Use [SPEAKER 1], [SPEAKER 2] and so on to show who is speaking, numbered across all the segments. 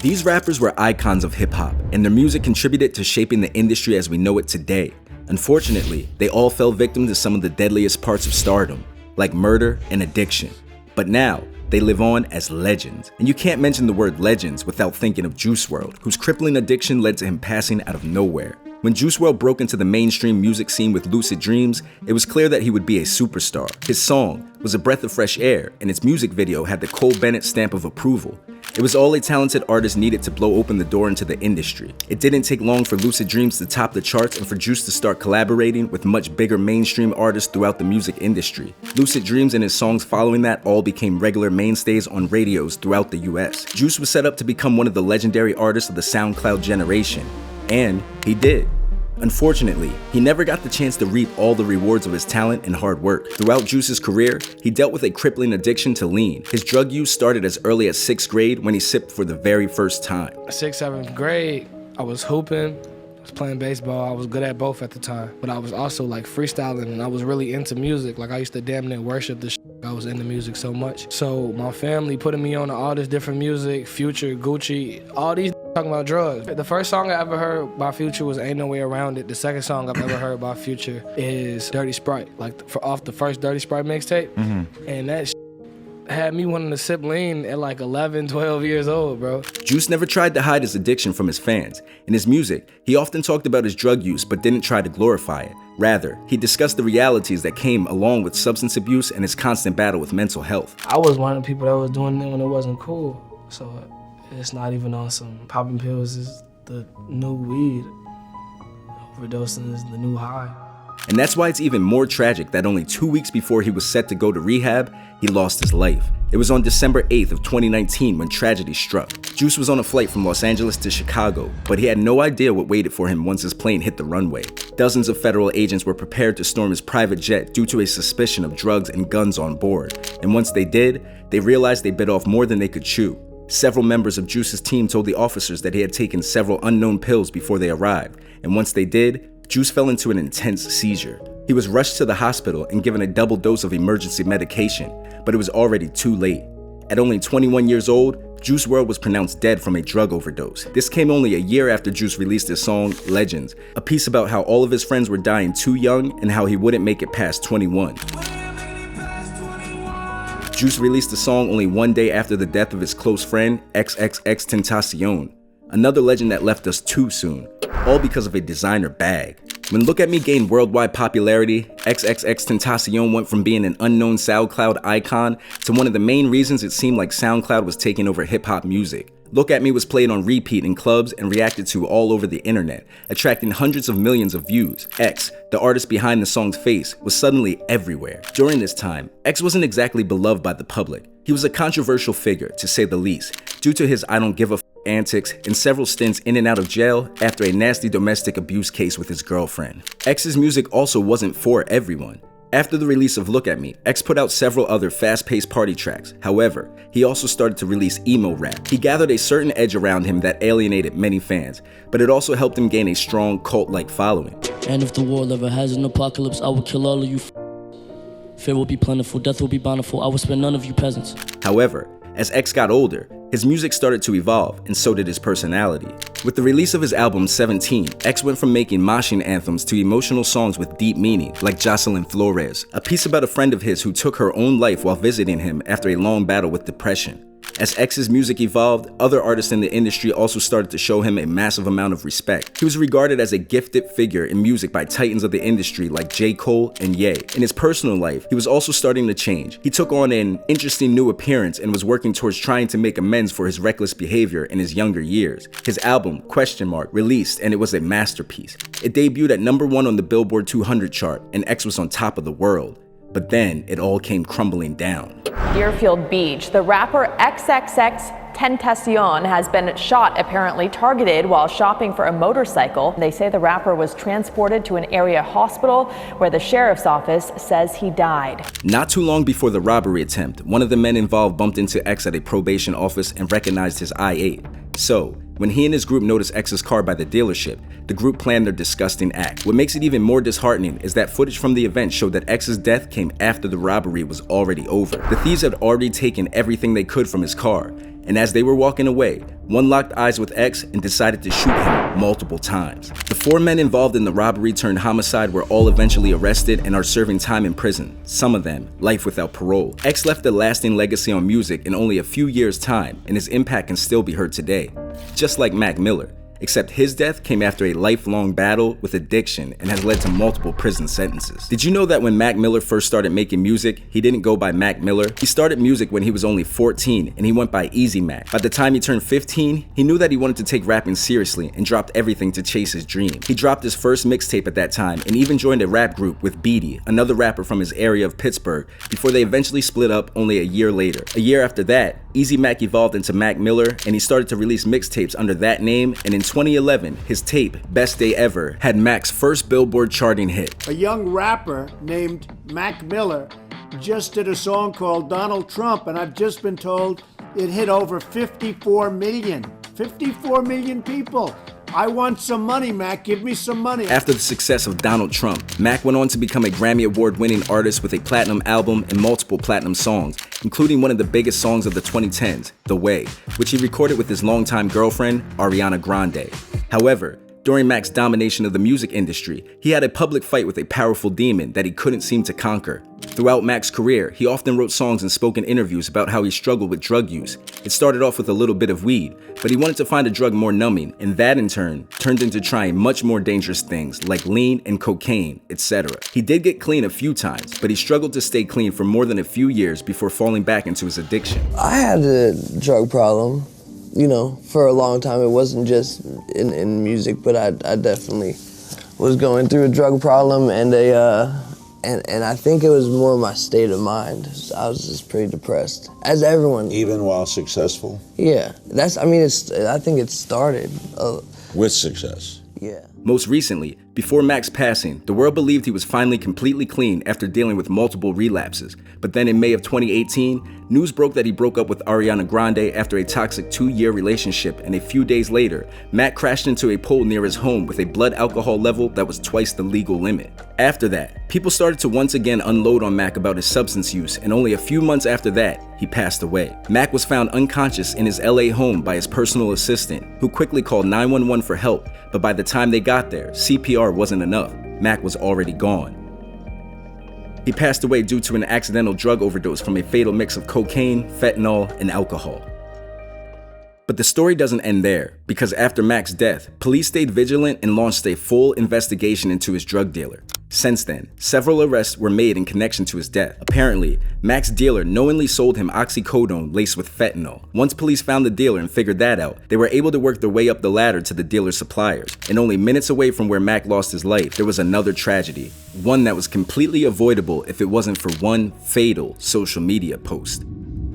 [SPEAKER 1] These rappers were icons of hip-hop, and their music contributed to shaping the industry as we know it today. Unfortunately, they all fell victim to some of the deadliest parts of stardom, like murder and addiction. But now, they live on as legends. And you can't mention the word legends without thinking of Juice WRLD, whose crippling addiction led to him passing out of nowhere. When Juice WRLD broke into the mainstream music scene with Lucid Dreams, it was clear that he would be a superstar. His song was a breath of fresh air, and its music video had the Cole Bennett stamp of approval. It was all a talented artist needed to blow open the door into the industry. It didn't take long for Lucid Dreams to top the charts and for Juice to start collaborating with much bigger mainstream artists throughout the music industry. Lucid Dreams and his songs following that all became regular mainstays on radios throughout the US. Juice was set up to become one of the legendary artists of the SoundCloud generation. And he did. Unfortunately, he never got the chance to reap all the rewards of his talent and hard work. Throughout Juice's career, he dealt with a crippling addiction to lean. His drug use started as early as 6th grade when he sipped for the very first time.
[SPEAKER 2] 6th, 7th grade, I was hooping, I was playing baseball, I was good at both at the time. But I was also like freestyling and I was really into music. Like I used to damn near worship the shit. I was into music so much. So my family putting me on to all this different music, Future, Gucci, all these talking about drugs. The first song I ever heard by Future was Ain't No Way Around It. The second song I've ever heard by Future is Dirty Sprite, like off the first Dirty Sprite mixtape. And that had me wanting to sip lean at like 11, 12 years old, bro.
[SPEAKER 1] Juice never tried to hide his addiction from his fans. In his music, he often talked about his drug use but didn't try to glorify it. Rather, he discussed the realities that came along with substance abuse and his constant battle with mental health.
[SPEAKER 2] I was one of the people that was doing it when it wasn't cool. So it's not even on some popping pills is the new weed. Overdosing is the new high.
[SPEAKER 1] And that's why it's even more tragic that only 2 weeks before he was set to go to rehab, he lost his life. It was on December 8th of 2019 when tragedy struck. Juice was on a flight from Los Angeles to Chicago, but he had no idea what waited for him once his plane hit the runway. Dozens of federal agents were prepared to storm his private jet due to a suspicion of drugs and guns on board. And once they did, they realized they bit off more than they could chew. Several members of Juice's team told the officers that he had taken several unknown pills before they arrived, and once they did, Juice fell into an intense seizure. He was rushed to the hospital and given a double dose of emergency medication, but it was already too late. At only 21 years old, Juice WRLD was pronounced dead from a drug overdose. This came only a year after Juice released his song, Legends, a piece about how all of his friends were dying too young and how he wouldn't make it past 21. Juice released the song only one day after the death of his close friend, XXXTentacion, another legend that left us too soon, all because of a designer bag. When Look At Me gained worldwide popularity, XXXTentacion went from being an unknown SoundCloud icon to one of the main reasons it seemed like SoundCloud was taking over hip-hop music. Look At Me was played on repeat in clubs and reacted to all over the internet, attracting hundreds of millions of views. X, the artist behind the song's face, was suddenly everywhere. During this time, X wasn't exactly beloved by the public. He was a controversial figure, to say the least, due to his I don't give a antics and several stints in and out of jail after a nasty domestic abuse case with his girlfriend. X's music also wasn't for everyone. After the release of Look At Me, X put out several other fast-paced party tracks. However, he also started to release emo rap. He gathered a certain edge around him that alienated many fans, but it also helped him gain a strong cult-like following.
[SPEAKER 3] And if the world ever has an apocalypse, I will kill all of you. Fear will be plentiful, death will be bountiful, I will spare none of you peasants.
[SPEAKER 1] However, as X got older, his music started to evolve, and so did his personality. With the release of his album 17, X went from making moshing anthems to emotional songs with deep meaning, like Jocelyn Flores, a piece about a friend of his who took her own life while visiting him after a long battle with depression. As X's music evolved, other artists in the industry also started to show him a massive amount of respect. He was regarded as a gifted figure in music by titans of the industry like J. Cole and Ye. In his personal life, he was also starting to change. He took on an interesting new appearance and was working towards trying to make amends for his reckless behavior in his younger years. His album, released, and it was a masterpiece. It debuted at #1 on the Billboard 200 chart, and X was on top of the world. But then, it all came crumbling down.
[SPEAKER 4] Deerfield Beach, the rapper XXXTentacion has been shot, apparently targeted while shopping for a motorcycle. They say the rapper was transported to an area hospital where the sheriff's office says he died.
[SPEAKER 1] Not too long before the robbery attempt, one of the men involved bumped into X at a probation office and recognized his I-8. So, when he and his group noticed X's car by the dealership, the group planned their disgusting act. What makes it even more disheartening is that footage from the event showed that X's death came after the robbery was already over. The thieves had already taken everything they could from his car, and as they were walking away, one locked eyes with X and decided to shoot him multiple times. The 4 men involved in the robbery turned homicide were all eventually arrested and are serving time in prison, some of them life without parole. X left a lasting legacy on music in only a few years' time, and his impact can still be heard today. Just like Mac Miller, except his death came after a lifelong battle with addiction and has led to multiple prison sentences. Did you know that when Mac Miller first started making music, he didn't go by Mac Miller? He started music when he was only 14 and he went by Easy Mac. By the time he turned 15, he knew that he wanted to take rapping seriously and dropped everything to chase his dream. He dropped his first mixtape at that time and even joined a rap group with Beatty, another rapper from his area of Pittsburgh, before they eventually split up only a year later. A year after that, Easy Mac evolved into Mac Miller and he started to release mixtapes under that name, and in 2011, his tape, Best Day Ever, had Mac's first Billboard charting hit.
[SPEAKER 5] A young rapper named Mac Miller just did a song called Donald Trump, and I've just been told it hit over 54 million. 54 million people. I want some money, Mac. Give me some money.
[SPEAKER 1] After the success of Donald Trump, Mac went on to become a Grammy Award-winning artist with a platinum album and multiple platinum songs, including one of the biggest songs of the 2010s, The Way, which he recorded with his longtime girlfriend, Ariana Grande. However, during Mac's domination of the music industry, he had a public fight with a powerful demon that he couldn't seem to conquer. Throughout Mac's career, he often wrote songs and spoke in interviews about how he struggled with drug use. It started off with a little bit of weed, but he wanted to find a drug more numbing, and that in turn turned into trying much more dangerous things like lean and cocaine, etc. He did get clean a few times, but he struggled to stay clean for more than a few years before falling back into his addiction.
[SPEAKER 6] I had a drug problem. You know, for a long time. It wasn't just in music, but I definitely was going through a drug problem, and I think it was more my state of mind. I was just pretty depressed, as everyone.
[SPEAKER 7] Even while successful?
[SPEAKER 6] Yeah, I think it started.
[SPEAKER 7] With success?
[SPEAKER 6] Yeah.
[SPEAKER 1] Most recently, before Mac's passing, the world believed he was finally completely clean after dealing with multiple relapses. But then in May of 2018, news broke that he broke up with Ariana Grande after a toxic 2-year relationship, and a few days later, Mac crashed into a pole near his home with a blood alcohol level that was twice the legal limit. After that, people started to once again unload on Mac about his substance use, and only a few months after that, he passed away. Mac was found unconscious in his LA home by his personal assistant, who quickly called 911 for help, but by the time they got there, CPR wasn't enough. Mac was already gone. He passed away due to an accidental drug overdose from a fatal mix of cocaine, fentanyl, and alcohol. But the story doesn't end there, because after Mac's death, police stayed vigilant and launched a full investigation into his drug dealer. Since then, several arrests were made in connection to his death. Apparently, Mac's dealer knowingly sold him oxycodone laced with fentanyl. Once police found the dealer and figured that out, they were able to work their way up the ladder to the dealer's suppliers. And only minutes away from where Mac lost his life, there was another tragedy. One that was completely avoidable if it wasn't for one fatal social media post.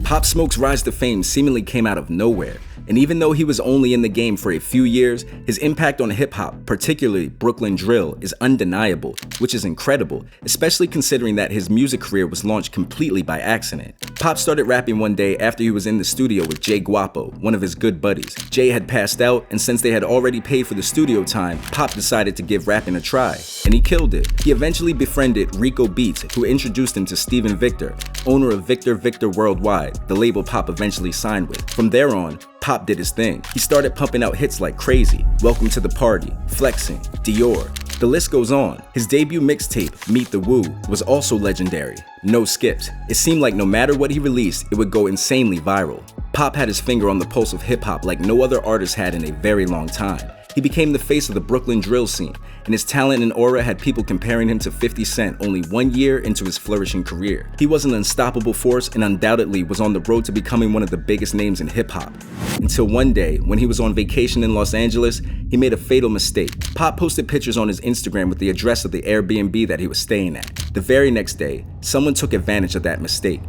[SPEAKER 1] Pop Smoke's rise to fame seemingly came out of nowhere. And even though he was only in the game for a few years, his impact on hip-hop, particularly Brooklyn drill, is undeniable, which is incredible, especially considering that his music career was launched completely by accident. Pop started rapping one day after he was in the studio with Jay Guapo, one of his good buddies. Jay had passed out, and since they had already paid for the studio time, Pop decided to give rapping a try, and he killed it. He eventually befriended Rico Beats, who introduced him to Steven Victor, owner of Victor Worldwide, the label Pop eventually signed with. From there on, Pop did his thing. He started pumping out hits like Crazy, Welcome to the Party, Flexing, Dior. The list goes on. His debut mixtape, Meet the Woo, was also legendary. No skips. It seemed like no matter what he released, it would go insanely viral. Pop had his finger on the pulse of hip-hop like no other artist had in a very long time. He became the face of the Brooklyn drill scene, and his talent and aura had people comparing him to 50 Cent only 1 year into his flourishing career. He was an unstoppable force and undoubtedly was on the road to becoming one of the biggest names in hip-hop. Until one day, when he was on vacation in Los Angeles, he made a fatal mistake. Pop posted pictures on his Instagram with the address of the Airbnb that he was staying at. The very next day, someone took advantage of that mistake.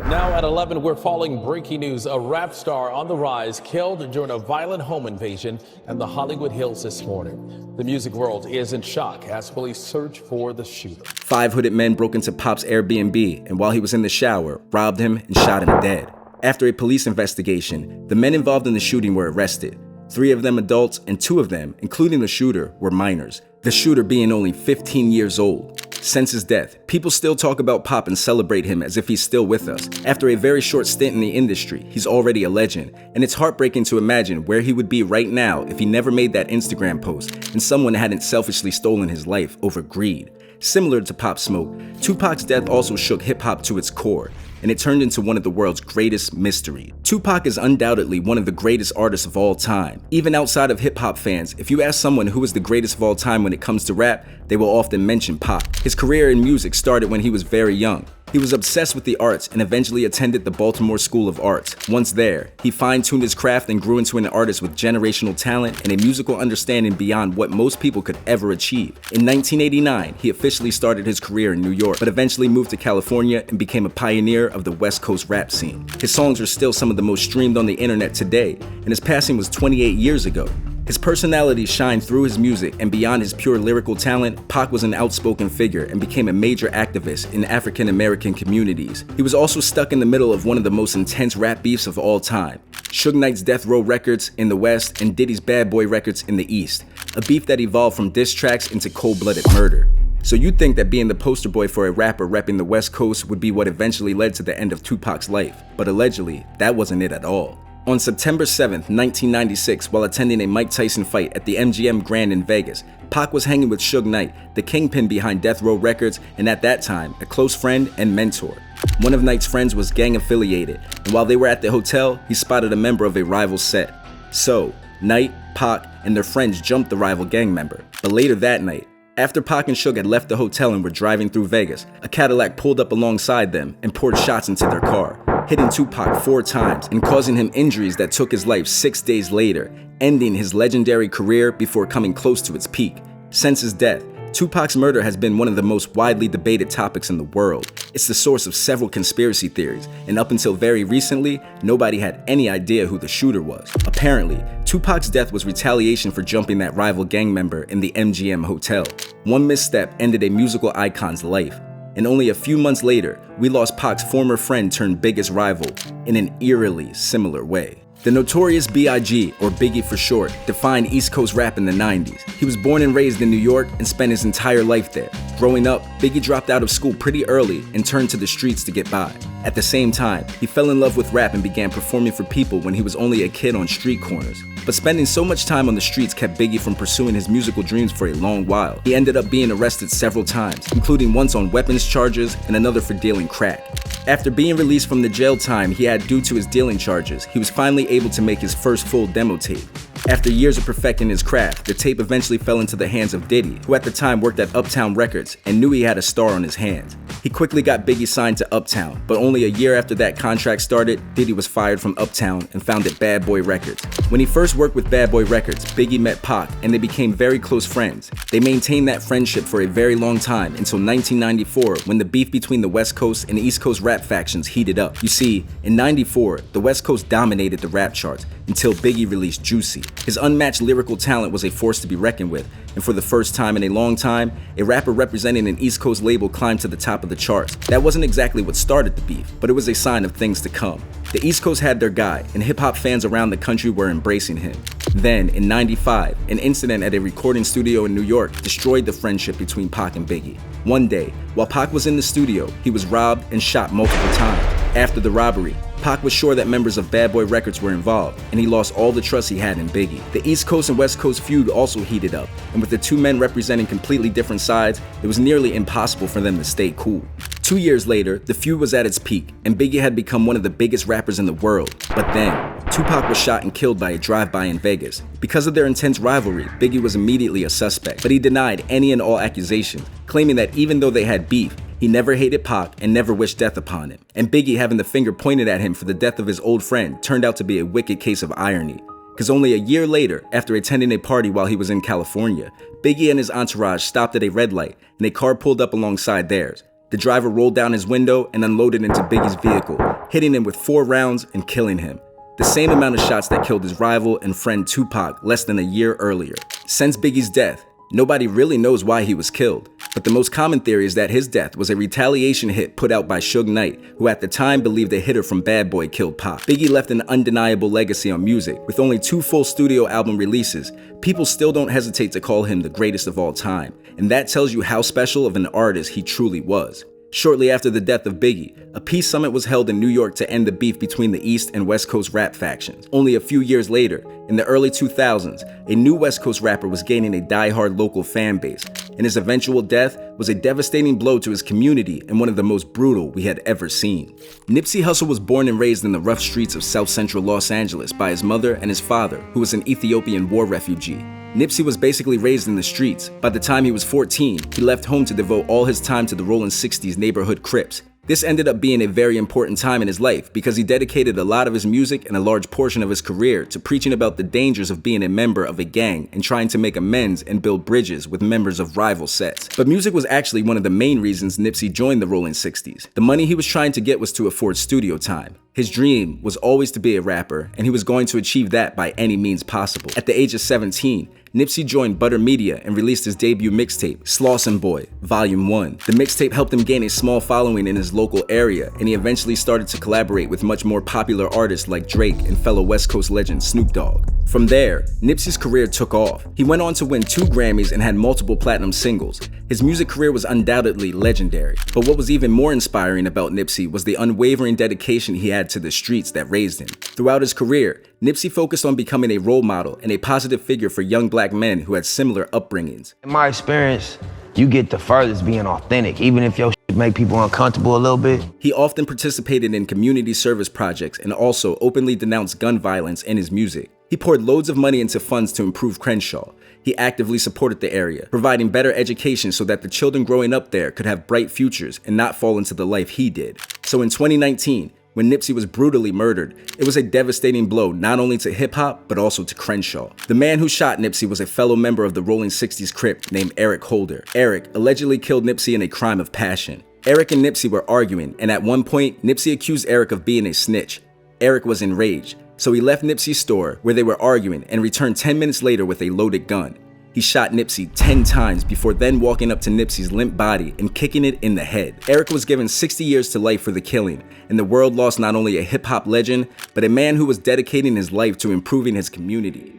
[SPEAKER 8] Now at 11, we're following breaking news. A rap star on the rise killed during a violent home invasion in the Hollywood Hills this morning. The music world is in shock as police search for the shooter. 5
[SPEAKER 1] hooded men broke into Pop's Airbnb and while he was in the shower, robbed him and shot him dead. After a police investigation, the men involved in the shooting were arrested. 3 of them adults and 2 of them, including the shooter, were minors. The shooter being only 15 years old. Since his death, people still talk about Pop and celebrate him as if he's still with us. After a very short stint in the industry, he's already a legend, and it's heartbreaking to imagine where he would be right now if he never made that Instagram post and someone hadn't selfishly stolen his life over greed. Similar to Pop Smoke, Tupac's death also shook hip-hop to its core, and it turned into one of the world's greatest mysteries. Tupac is undoubtedly one of the greatest artists of all time. Even outside of hip-hop fans, if you ask someone who is the greatest of all time when it comes to rap, they will often mention Pac. His career in music started when he was very young. He was obsessed with the arts and eventually attended the Baltimore School of Arts. Once there, he fine-tuned his craft and grew into an artist with generational talent and a musical understanding beyond what most people could ever achieve. In 1989, he officially started his career in New York, but eventually moved to California and became a pioneer of the West Coast rap scene. His songs are still some of the most streamed on the internet today, and his passing was 28 years ago. His personality shined through his music, and beyond his pure lyrical talent, Pac was an outspoken figure and became a major activist in African American communities. He was also stuck in the middle of one of the most intense rap beefs of all time: Suge Knight's Death Row Records in the West and Diddy's Bad Boy Records in the East, a beef that evolved from diss tracks into cold-blooded murder. So you'd think that being the poster boy for a rapper repping the West Coast would be what eventually led to the end of Tupac's life, but allegedly, that wasn't it at all. On September 7th, 1996, while attending a Mike Tyson fight at the MGM Grand in Vegas, Pac was hanging with Suge Knight, the kingpin behind Death Row Records, and at that time, a close friend and mentor. One of Knight's friends was gang affiliated, and while they were at the hotel, he spotted a member of a rival set. So, Knight, Pac, and their friends jumped the rival gang member. But later that night, after Pac and Suge had left the hotel and were driving through Vegas, a Cadillac pulled up alongside them and poured shots into their car, hitting Tupac 4 times and causing him injuries that took his life 6 days later, ending his legendary career before coming close to its peak. Since his death, Tupac's murder has been one of the most widely debated topics in the world. It's the source of several conspiracy theories, and up until very recently, nobody had any idea who the shooter was. Apparently, Tupac's death was retaliation for jumping that rival gang member in the MGM hotel. One misstep ended a musical icon's life, and only a few months later, we lost Pac's former friend turned biggest rival in an eerily similar way. The notorious B.I.G., or Biggie for short, defined East Coast rap in the 90s. He was born and raised in New York and spent his entire life there. Growing up, Biggie dropped out of school pretty early and turned to the streets to get by. At the same time, he fell in love with rap and began performing for people when he was only a kid on street corners. But spending so much time on the streets kept Biggie from pursuing his musical dreams for a long while. He ended up being arrested several times, including once on weapons charges and another for dealing crack. After being released from the jail time he had due to his dealing charges, he was finally able to make his first full demo tape. After years of perfecting his craft, the tape eventually fell into the hands of Diddy, who at the time worked at Uptown Records and knew he had a star on his hands. He quickly got Biggie signed to Uptown, but only a year after that contract started, Diddy was fired from Uptown and founded Bad Boy Records. When he first worked with Bad Boy Records, Biggie met Pac and they became very close friends. They maintained that friendship for a very long time until 1994, when the beef between the West Coast and East Coast rap factions heated up. You see, in '94, the West Coast dominated the rap charts until Biggie released Juicy. His unmatched lyrical talent was a force to be reckoned with, and for the first time in a long time, a rapper representing an East Coast label climbed to the top of the charts. That wasn't exactly what started the beef, but it was a sign of things to come. The East Coast had their guy, and hip-hop fans around the country were embracing him. Then, in '95, an incident at a recording studio in New York destroyed the friendship between Pac and Biggie. One day, while Pac was in the studio, he was robbed and shot multiple times. After the robbery, Pac was sure that members of Bad Boy Records were involved, and he lost all the trust he had in Biggie. The East Coast and West Coast feud also heated up, and with the two men representing completely different sides, it was nearly impossible for them to stay cool. 2 years later, the feud was at its peak, and Biggie had become one of the biggest rappers in the world. But then, Tupac was shot and killed by a drive-by in Vegas. Because of their intense rivalry, Biggie was immediately a suspect, but he denied any and all accusations, claiming that even though they had beef, he never hated Pac and never wished death upon him. And Biggie having the finger pointed at him for the death of his old friend turned out to be a wicked case of irony. Because only a year later, after attending a party while he was in California, Biggie and his entourage stopped at a red light and a car pulled up alongside theirs. The driver rolled down his window and unloaded into Biggie's vehicle, hitting him with 4 rounds and killing him. The same amount of shots that killed his rival and friend Tupac less than a year earlier. Since Biggie's death, nobody really knows why he was killed, but the most common theory is that his death was a retaliation hit put out by Suge Knight, who at the time believed a hitter from Bad Boy killed Pac. Biggie left an undeniable legacy on music. With only 2 full studio album releases, people still don't hesitate to call him the greatest of all time, and that tells you how special of an artist he truly was. Shortly after the death of Biggie, a peace summit was held in New York to end the beef between the East and West Coast rap factions. Only a few years later, in the early 2000s, a new West Coast rapper was gaining a die-hard local fan base, and his eventual death was a devastating blow to his community and one of the most brutal we had ever seen. Nipsey Hussle was born and raised in the rough streets of South Central Los Angeles by his mother and his father, who was an Ethiopian war refugee. Nipsey was basically raised in the streets. By the time he was 14, he left home to devote all his time to the Rollin' 60s neighborhood Crips. This ended up being a very important time in his life because he dedicated a lot of his music and a large portion of his career to preaching about the dangers of being a member of a gang and trying to make amends and build bridges with members of rival sets. But music was actually one of the main reasons Nipsey joined the Rollin' 60s. The money he was trying to get was to afford studio time. His dream was always to be a rapper, and he was going to achieve that by any means possible. At the age of 17, Nipsey joined Butter Media and released his debut mixtape, Slauson Boy, Volume 1. The mixtape helped him gain a small following in his local area, and he eventually started to collaborate with much more popular artists like Drake and fellow West Coast legend Snoop Dogg. From there, Nipsey's career took off. He went on to win 2 Grammys and had multiple platinum singles. His music career was undoubtedly legendary, but what was even more inspiring about Nipsey was the unwavering dedication he had to the streets that raised him. Throughout his career, Nipsey focused on becoming a role model and a positive figure for young black men who had similar upbringings.
[SPEAKER 9] In my experience, you get the furthest being authentic, even if your shit make people uncomfortable a little bit.
[SPEAKER 1] He often participated in community service projects and also openly denounced gun violence in his music. He poured loads of money into funds to improve Crenshaw. He actively supported the area, providing better education so that the children growing up there could have bright futures and not fall into the life he did. So in 2019, when Nipsey was brutally murdered, it was a devastating blow not only to hip-hop, but also to Crenshaw. The man who shot Nipsey was a fellow member of the Rollin' 60s Crip named Eric Holder. Eric allegedly killed Nipsey in a crime of passion. Eric and Nipsey were arguing, and at one point, Nipsey accused Eric of being a snitch. Eric was enraged, so he left Nipsey's store where they were arguing and returned 10 minutes later with a loaded gun. He shot Nipsey 10 times before then walking up to Nipsey's limp body and kicking it in the head. Eric was given 60 years to life for the killing, and the world lost not only a hip-hop legend, but a man who was dedicating his life to improving his community.